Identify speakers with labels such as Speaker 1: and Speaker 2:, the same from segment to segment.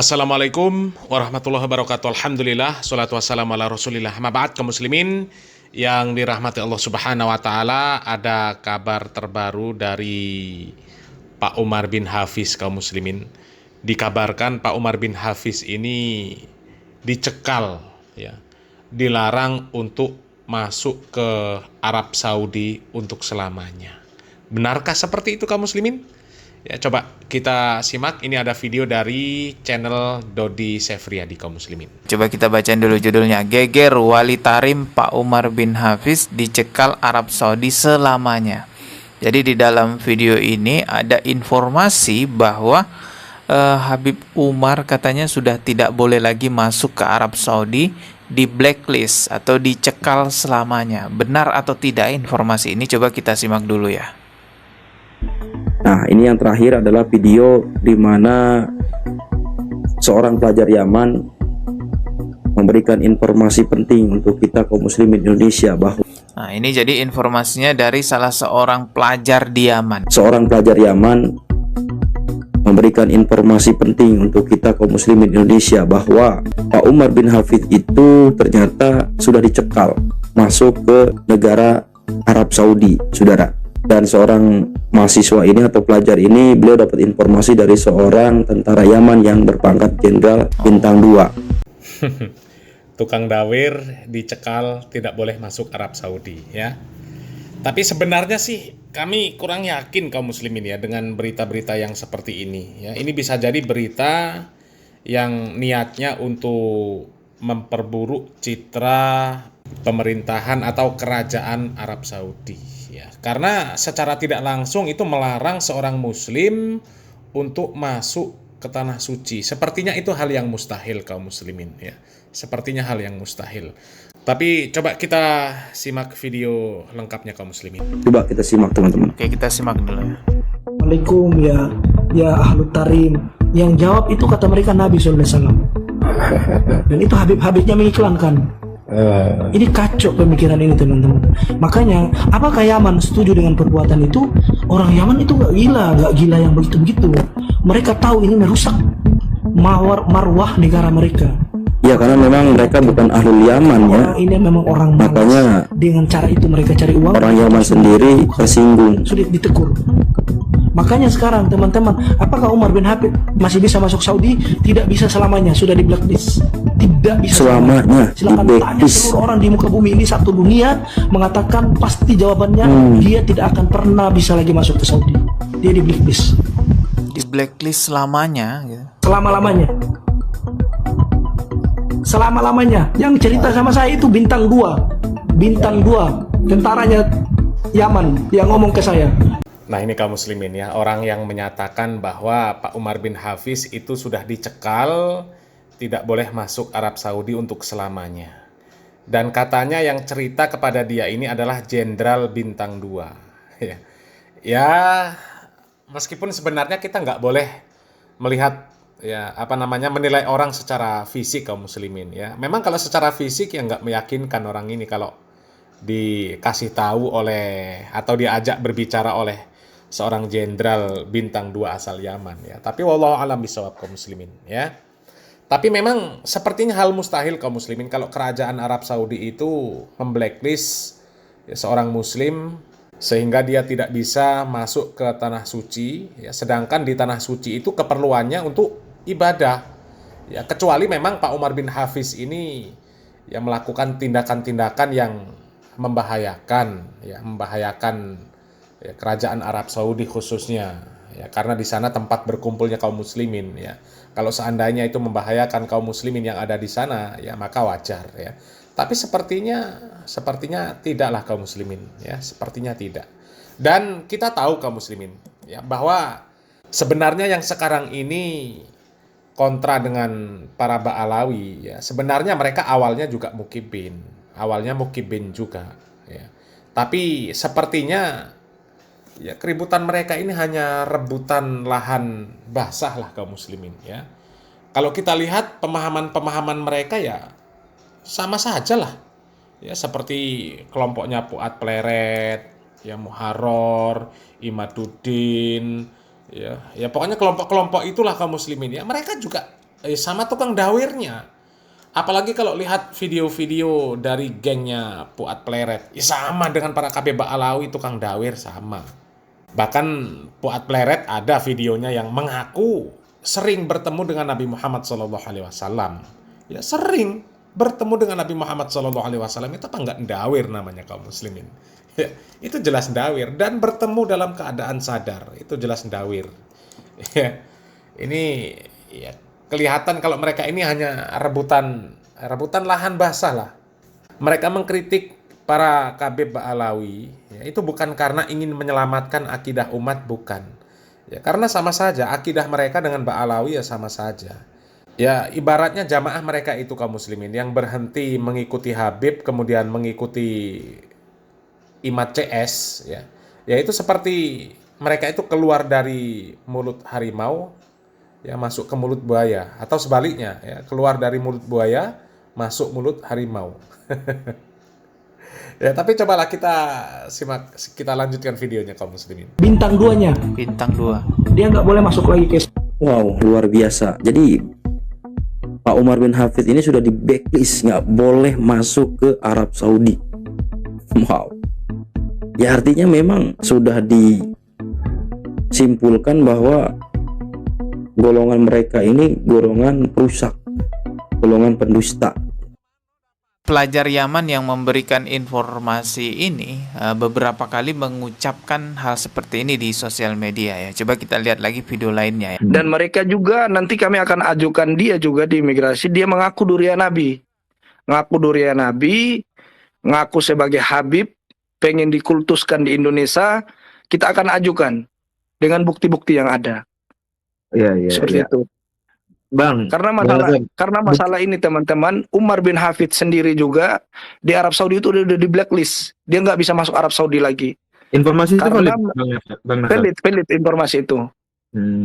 Speaker 1: Assalamualaikum warahmatullahi wabarakatuh. Alhamdulillah, salatu wassalamu ala rasulillah. Maba'at kaum muslimin yang dirahmati Allah subhanahu wa ta'ala. Ada kabar terbaru dari Pak Umar bin Hafiz kaum muslimin. Dikabarkan Pak Umar bin Hafiz ini dicekal, ya, dilarang untuk masuk ke Arab Saudi untuk selamanya. Benarkah seperti itu kaum muslimin? Ya, coba kita simak. Ini ada video dari channel Dodi Sefriadi kaum muslimin.
Speaker 2: Coba kita bacain dulu judulnya. Geger Wali Tarim Pak Umar bin Hafiz dicekal Arab Saudi selamanya. Jadi di dalam video ini ada informasi bahwa Habib Umar katanya sudah tidak boleh lagi masuk ke Arab Saudi, di blacklist atau dicekal selamanya. Benar atau tidak informasi ini? Coba kita simak dulu ya.
Speaker 3: Nah, ini yang terakhir adalah video di mana seorang pelajar Yaman memberikan informasi penting untuk kita kaum muslimin Indonesia bahwa
Speaker 2: Nah, ini jadi informasinya dari salah seorang pelajar di Yaman.
Speaker 3: seorang pelajar Yaman memberikan informasi penting untuk kita kaum muslimin Indonesia bahwa Pak Umar bin Hafidz itu ternyata sudah dicekal masuk ke negara Arab Saudi, saudara. Dan seorang mahasiswa ini atau pelajar ini, beliau dapat informasi dari seorang tentara Yaman yang berpangkat jenderal bintang 2.
Speaker 1: Tukang dawir dicekal, tidak boleh masuk Arab Saudi, ya. Tapi sebenarnya sih kami kurang yakin kaum muslimin ya dengan berita-berita yang seperti ini, ya. Ini bisa jadi berita yang niatnya untuk memperburuk citra pemerintahan atau kerajaan Arab Saudi, ya. Karena secara tidak langsung itu melarang seorang muslim untuk masuk ke tanah suci. Sepertinya itu hal yang mustahil kaum muslimin, ya. Sepertinya hal yang mustahil. Tapi coba kita simak video lengkapnya kaum muslimin.
Speaker 3: Coba kita simak teman-teman.
Speaker 2: Oke, kita simak dulu ya.
Speaker 4: Assalamualaikum ya ahlu tarim. Yang jawab itu kata mereka Nabi SAW. Dan itu Habib-habibnya mengiklankan. Ini kacau pemikiran ini teman-teman. Makanya apakah Yaman setuju dengan perbuatan itu? Orang Yaman itu gak gila yang begitu-begitu. Mereka tahu ini merusak marwah negara mereka.
Speaker 3: Ya, karena memang mereka bukan ahli Yaman, ya.
Speaker 4: Orang ini memang orang malas.
Speaker 3: Makanya
Speaker 4: dengan cara itu mereka cari uang.
Speaker 3: orang Yaman sendiri tersinggung.
Speaker 4: Sudah ditegur. Makanya sekarang teman-teman, apakah Umar bin Hafidz masih bisa masuk Saudi? Tidak bisa selamanya, sudah di blacklist. Tidak bisa
Speaker 3: Selamanya
Speaker 4: Silakan
Speaker 3: di
Speaker 4: tanya
Speaker 3: blacklist.
Speaker 4: seluruh orang di muka bumi ini, satu dunia mengatakan pasti jawabannya dia tidak akan pernah bisa lagi masuk ke Saudi. Dia di blacklist
Speaker 2: Di blacklist selamanya gitu.
Speaker 4: selama-lamanya. Yang cerita sama saya itu bintang 2 tentaranya Yaman yang ngomong ke saya.
Speaker 1: Nah, ini kaum muslimin ya, orang yang menyatakan bahwa Pak Umar bin Hafiz itu sudah dicekal, tidak boleh masuk Arab Saudi untuk selamanya. Dan katanya yang cerita kepada dia ini adalah jenderal bintang 2. Ya, ya, meskipun sebenarnya kita nggak boleh melihat menilai orang secara fisik kaum muslimin ya. Memang kalau secara fisik ya nggak meyakinkan orang ini kalau dikasih tahu oleh atau diajak berbicara oleh seorang jenderal bintang 2 asal Yaman ya. Tapi wallahu alam bisawab kaum muslimin ya. Tapi memang sepertinya hal mustahil kaum muslimin kalau kerajaan Arab Saudi itu memblacklist ya, seorang muslim sehingga dia tidak bisa masuk ke tanah suci ya, sedangkan di tanah suci itu keperluannya untuk ibadah. Ya, kecuali memang Pak Umar bin Hafiz ini ya melakukan tindakan-tindakan yang membahayakan ya, kerajaan Arab Saudi khususnya ya, karena di sana tempat berkumpulnya kaum muslimin ya. Kalau seandainya itu membahayakan kaum muslimin yang ada di sana ya maka wajar ya. Tapi sepertinya tidaklah kaum muslimin ya, sepertinya tidak. Dan kita tahu kaum muslimin ya bahwa sebenarnya yang sekarang ini kontra dengan para Ba'alawi ya, sebenarnya mereka awalnya mukibin juga ya. Tapi sepertinya ya keributan mereka ini hanya rebutan lahan basah lah kaum muslimin ya. Kalau kita lihat pemahaman mereka ya sama saja lah. Ya seperti kelompoknya Fuad Pleret, ya Muharrar, Imaduddin, ya pokoknya kelompok-kelompok itulah kaum muslimin ya. Mereka juga sama tukang dawirnya. Apalagi kalau lihat video-video dari gengnya Fuad Pleret, ya sama dengan para KB Ba'alawi tukang dawir sama. Bahkan Fuad Pleret ada videonya yang mengaku sering bertemu dengan Nabi Muhammad SAW. Ya sering bertemu dengan Nabi Muhammad SAW, itu apa enggak dawir namanya kaum muslimin? Ya, itu jelas dawir, dan bertemu dalam keadaan sadar, itu jelas dawir. Ya, ini ya kelihatan kalau mereka ini hanya rebutan lahan basah lah. Mereka mengkritik para KB Ba'alawi, ya, itu bukan karena ingin menyelamatkan akidah umat, bukan. Ya, karena sama saja akidah mereka dengan Ba'alawi ya sama saja. Ya, ibaratnya jamaah mereka itu kaum muslimin yang berhenti mengikuti Habib kemudian mengikuti Imad CS, ya. Ya itu seperti mereka itu keluar dari mulut harimau ya masuk ke mulut buaya, atau sebaliknya ya, keluar dari mulut buaya masuk mulut harimau. Ya, tapi cobalah kita simak, kita lanjutkan videonya kaum muslimin.
Speaker 4: Bintang 2-nya,
Speaker 2: Bintang 2.
Speaker 4: dia nggak boleh masuk lagi ke
Speaker 3: Wow, luar biasa. Jadi Pak Umar bin Hafidh ini sudah di blacklist, nggak boleh masuk ke Arab Saudi. Wow. Ya artinya memang sudah disimpulkan bahwa golongan mereka ini golongan perusak, golongan pendusta.
Speaker 2: Pelajar Yaman yang memberikan informasi ini beberapa kali mengucapkan hal seperti ini di sosial media ya. Coba kita lihat lagi video lainnya ya.
Speaker 5: Dan mereka juga nanti kami akan ajukan dia juga di imigrasi. Dia mengaku durian Nabi. Ngaku durian Nabi, ngaku sebagai Habib, pengen dikultuskan di Indonesia. Kita akan ajukan dengan bukti-bukti yang ada.
Speaker 6: Iya,
Speaker 5: Seperti itu.
Speaker 6: Bang,
Speaker 5: Karena masalah ini teman-teman, Umar bin Hafidh sendiri juga di Arab Saudi itu udah di blacklist. Dia nggak bisa masuk Arab Saudi lagi.
Speaker 6: informasi itu
Speaker 5: Karena
Speaker 6: valid, Bang Nasar.
Speaker 5: pelit informasi itu.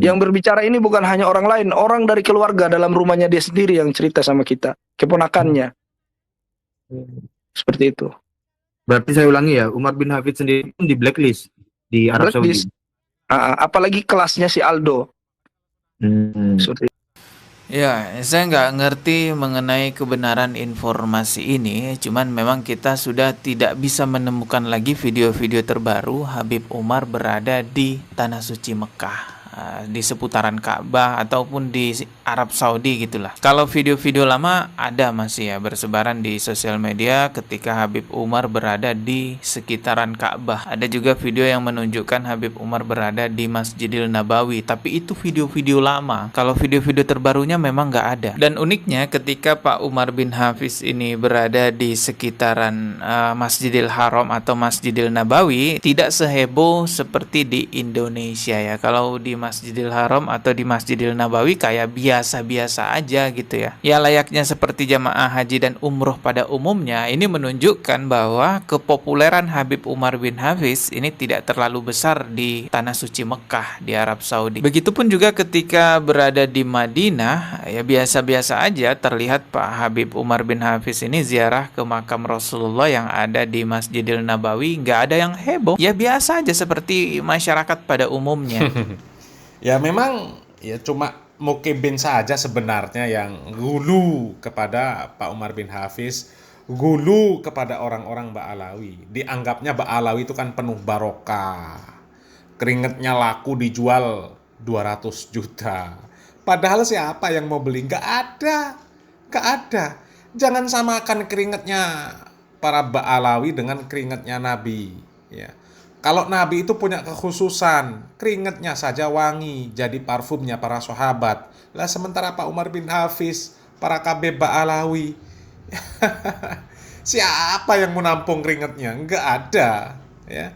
Speaker 5: Yang berbicara ini bukan hanya orang lain, orang dari keluarga dalam rumahnya dia sendiri yang cerita sama kita, keponakannya. Seperti itu.
Speaker 6: Berarti saya ulangi ya, Umar bin Hafidh sendiri pun di blacklist di Arab
Speaker 5: Blacklist.
Speaker 6: Saudi.
Speaker 5: Apalagi kelasnya si Aldo. Seperti
Speaker 2: Ya, saya nggak ngerti mengenai kebenaran informasi ini, cuman memang kita sudah tidak bisa menemukan lagi video-video terbaru Habib Umar berada di Tanah Suci Mekah, di seputaran Ka'bah ataupun di Arab Saudi gitulah. Kalau video-video lama ada masih ya bersebaran di sosial media ketika Habib Umar berada di sekitaran Ka'bah. Ada juga video yang menunjukkan Habib Umar berada di Masjidil Nabawi, tapi itu video-video lama. Kalau video-video terbarunya memang nggak ada. Dan uniknya ketika Pak Umar bin Hafiz ini berada di sekitaran Masjidil Haram atau Masjidil Nabawi, tidak seheboh seperti di Indonesia ya. Kalau di Masjidil Haram atau di Masjidil Nabawi kayak biasa-biasa aja gitu ya. Ya layaknya seperti jamaah haji dan umroh pada umumnya, ini menunjukkan bahwa kepopuleran Habib Umar bin Hafiz ini tidak terlalu besar di Tanah Suci Mekah di Arab Saudi. Begitupun juga ketika berada di Madinah, ya biasa-biasa aja terlihat Pak Habib Umar bin Hafiz ini ziarah ke makam Rasulullah yang ada di Masjidil Nabawi, nggak ada yang heboh. Ya biasa aja seperti masyarakat pada umumnya.
Speaker 1: Ya memang ya cuma Mukibin saja sebenarnya yang gulu kepada Pak Umar bin Hafiz, gulu kepada orang-orang Ba'alawi. Dianggapnya Ba'alawi itu kan penuh barokah. Keringetnya laku dijual 200 juta. Padahal siapa yang mau beli? Nggak ada. Nggak ada. Jangan samakan keringetnya para Ba'alawi dengan keringetnya Nabi. Ya. Kalau Nabi itu punya kekhususan, keringatnya saja wangi, jadi parfumnya para sahabat. Lah sementara Pak Umar bin Hafiz, para KB Ba'alawi, siapa yang menampung keringatnya? Enggak ada. Ya.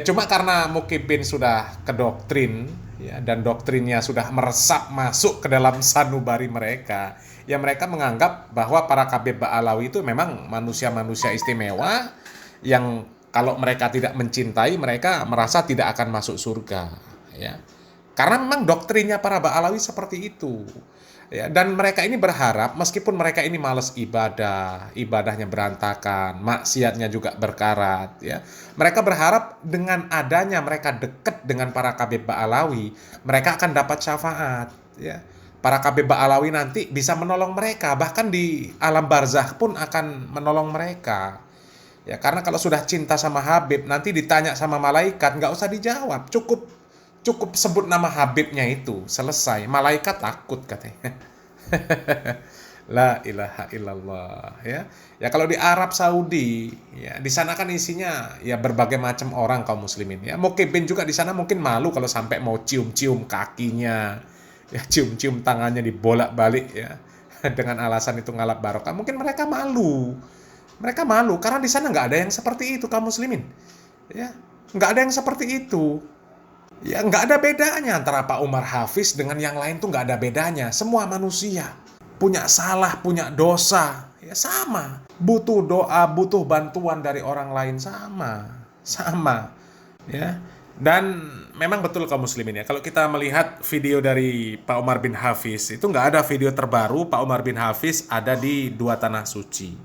Speaker 1: Cuma karena Mukibin sudah kedoktrin, ya, dan doktrinnya sudah meresap masuk ke dalam sanubari mereka, ya mereka menganggap bahwa para KB Ba'alawi itu memang manusia-manusia istimewa yang kalau mereka tidak mencintai, mereka merasa tidak akan masuk surga, ya. Karena memang doktrinnya para Ba'alawi seperti itu. Ya, dan mereka ini berharap meskipun mereka ini malas ibadah, ibadahnya berantakan, maksiatnya juga berkarat, ya. Mereka berharap dengan adanya mereka dekat dengan para KB Ba'alawi, mereka akan dapat syafaat, ya. para KB Ba'alawi nanti bisa menolong mereka, bahkan di alam barzakh pun akan menolong mereka. Ya, karena kalau sudah cinta sama Habib, nanti ditanya sama malaikat, nggak usah dijawab, cukup sebut nama Habibnya itu, selesai. Malaikat takut katanya. La ilaha illallah, ya. Ya kalau di Arab Saudi, ya di sana kan isinya ya berbagai macam orang kaum muslimin. Ya Mukibin juga di sana mungkin malu kalau sampai mau cium-cium kakinya, ya cium-cium tangannya dibolak-balik ya. Dengan alasan itu ngalap barokah. Mungkin mereka malu. Mereka malu karena di sana nggak ada yang seperti itu kaum muslimin. Ya, nggak ada yang seperti itu. Ya nggak ada bedanya antara Pak Umar Hafiz dengan yang lain tuh nggak ada bedanya. Semua manusia punya salah, punya dosa, ya sama. Butuh doa, butuh bantuan dari orang lain sama, ya. Dan memang betul kaum muslimin ya. Kalau kita melihat video dari Pak Umar bin Hafiz, itu nggak ada video terbaru Pak Umar bin Hafiz ada di Dua Tanah Suci,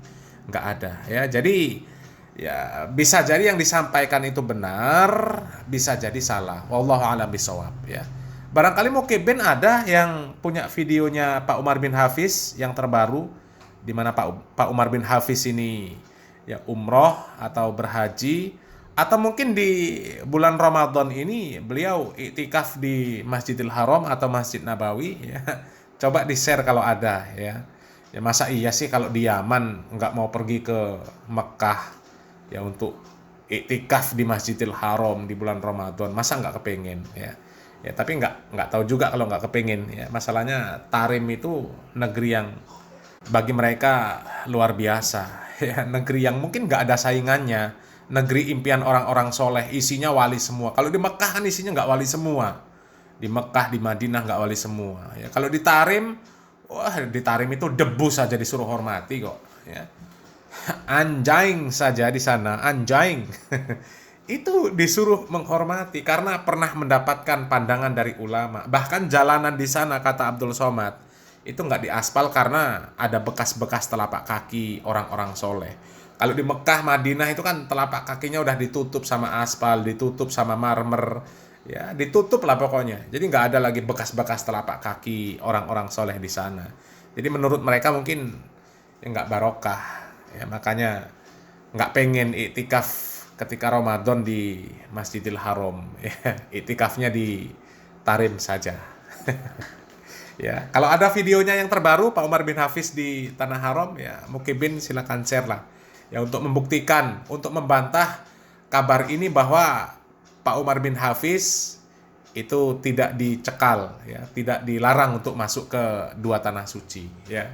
Speaker 1: nggak ada, ya. Jadi ya bisa jadi yang disampaikan itu benar, bisa jadi salah. Wallahu a'lam bishawab, ya. Barangkali Mukibin ada yang punya videonya Pak Umar bin Hafiz yang terbaru, di mana Pak Umar bin Hafiz ini ya umroh atau berhaji, atau mungkin di bulan Ramadan ini beliau iktikaf di Masjidil Haram atau Masjid Nabawi, ya. Coba di-share kalau ada, ya. Ya masa iya sih kalau di Yaman nggak mau pergi ke Mekah ya untuk iktikaf di Masjidil Haram di bulan Ramadan, masa nggak kepengen, ya. Ya tapi nggak tahu juga kalau nggak kepengen, ya. Masalahnya Tarim itu negeri yang bagi mereka luar biasa, ya. Negeri yang mungkin nggak ada saingannya, negeri impian orang-orang soleh, isinya wali semua. Kalau di Mekah kan isinya nggak wali semua, di Mekah di Madinah nggak wali semua, ya. Kalau di Tarim, wah di Tarim itu debu saja disuruh hormati kok, ya. Anjing saja di sana, anjing. Itu disuruh menghormati karena pernah mendapatkan pandangan dari ulama. Bahkan jalanan di sana, kata Abdul Somad, itu nggak diaspal karena ada bekas-bekas telapak kaki orang-orang soleh. Kalau di Mekah, Madinah itu kan telapak kakinya udah ditutup sama aspal, ditutup sama marmer, ya ditutup lah pokoknya. Jadi nggak ada lagi bekas-bekas telapak kaki orang-orang soleh di sana. Jadi menurut mereka mungkin ya nggak barokah, ya makanya nggak pengen iktikaf ketika Ramadan di Masjidil Haram, ya, iktikafnya di Tarim saja. Ya, kalau ada videonya yang terbaru Pak Umar bin Hafiz di Tanah Haram, ya Mukibin silakan share lah, ya untuk membuktikan, untuk membantah kabar ini bahwa Pak Umar bin Hafiz itu tidak dicekal, ya, tidak dilarang untuk masuk ke Dua Tanah Suci, ya.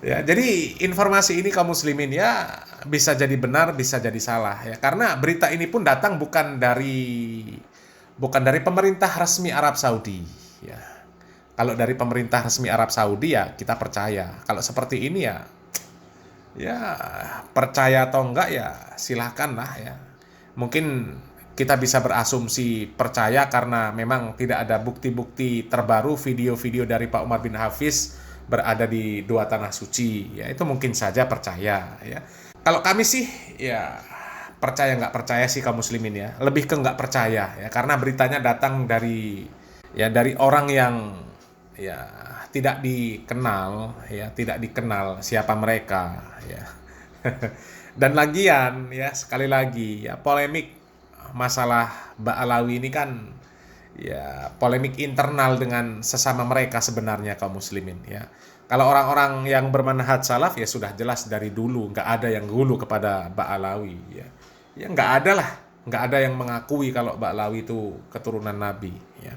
Speaker 1: Ya, jadi informasi ini kaum muslimin ya bisa jadi benar, bisa jadi salah, ya. Karena berita ini pun datang bukan dari pemerintah resmi Arab Saudi, ya. Kalau dari pemerintah resmi Arab Saudi ya kita percaya. Kalau seperti ini ya percaya atau enggak ya silahkan lah, ya. Mungkin kita bisa berasumsi percaya karena memang tidak ada bukti-bukti terbaru video-video dari Pak Umar bin Hafiz berada di Dua Tanah Suci, ya itu mungkin saja percaya, ya. Kalau kami sih ya percaya nggak percaya sih kaum muslimin, ya lebih ke nggak percaya, ya karena beritanya datang dari orang yang ya tidak dikenal, ya tidak dikenal siapa mereka, ya. Dan lagian ya sekali lagi ya polemik masalah Ba'alawi ini kan ya polemik internal dengan sesama mereka sebenarnya kaum muslimin, ya. Kalau orang-orang yang bermanhaj salaf ya sudah jelas dari dulu nggak ada yang gulu kepada Ba'alawi, ya. Ya nggak ada lah, nggak ada yang mengakui kalau Ba'alawi itu keturunan Nabi, ya.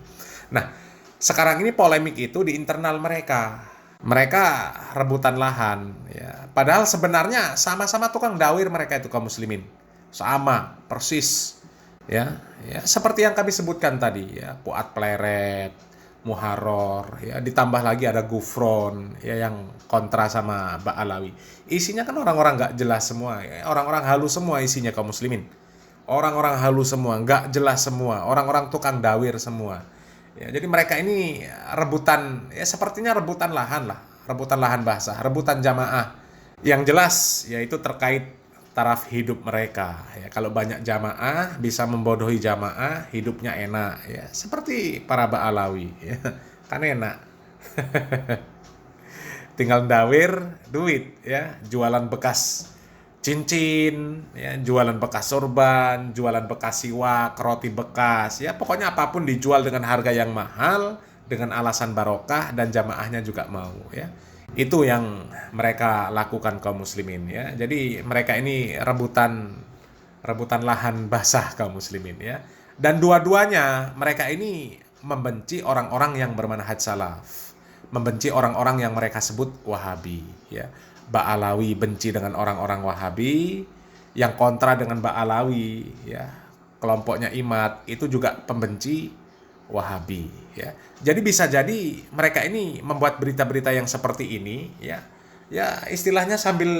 Speaker 1: Nah, sekarang ini polemik itu di internal mereka. Mereka rebutan lahan, ya. Padahal sebenarnya sama-sama tukang dawir mereka itu kaum muslimin. Sama, persis. Ya seperti yang kami sebutkan tadi, ya Puat Pleret, Muharor, ya ditambah lagi ada Gufron, ya yang kontra sama Ba'alawi. Isinya kan orang-orang nggak jelas semua, ya. Orang-orang halus semua isinya kaum muslimin. Orang-orang halus semua, nggak jelas semua, orang-orang tukang dawir semua. Ya, jadi mereka ini rebutan, ya sepertinya rebutan lahan lah, rebutan lahan basah, rebutan jamaah. Yang jelas yaitu terkait taraf hidup mereka, ya. Kalau banyak jamaah bisa membodohi jamaah, hidupnya enak, ya seperti para Ba'alawi, ya. kan enak. Tinggal ndawir duit ya, jualan bekas cincin, ya, jualan bekas sorban, jualan bekas siwak, roti bekas, ya pokoknya apapun dijual dengan harga yang mahal, dengan alasan barokah dan jamaahnya juga mau ya. Itu yang mereka lakukan kaum muslimin ya. Jadi mereka ini rebutan lahan basah kaum muslimin ya. Dan dua-duanya mereka ini membenci orang-orang yang bermanhaj salaf, membenci orang-orang yang mereka sebut Wahabi ya. Ba'alawi benci dengan orang-orang Wahabi, yang kontra dengan Ba'alawi ya, kelompoknya Imad itu juga pembenci Wahabi ya. Jadi bisa jadi mereka ini membuat berita-berita yang seperti ini ya. Ya istilahnya sambil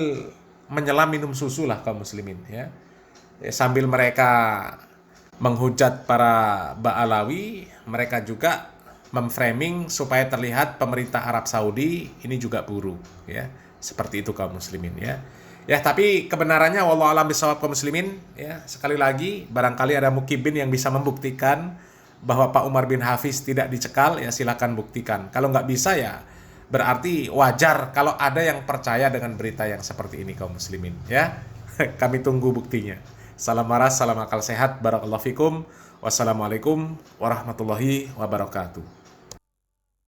Speaker 1: menyelam minum susu lah kaum muslimin ya. Sambil mereka menghujat para Ba'alawi, mereka juga memframing supaya terlihat pemerintah Arab Saudi ini juga buruk ya. Seperti itu kaum muslimin ya. Ya, tapi kebenarannya wallahu alam bisawab kaum muslimin ya. Sekali lagi, barangkali ada mukibin yang bisa membuktikan bahwa Pak Umar bin Hafiz tidak dicekal, ya silakan buktikan. Kalau nggak bisa ya berarti wajar kalau ada yang percaya dengan berita yang seperti ini kaum muslimin ya. Kami tunggu buktinya. Salam waras, salam akal sehat, barakallahu fikum. Wassalamualaikum warahmatullahi wabarakatuh.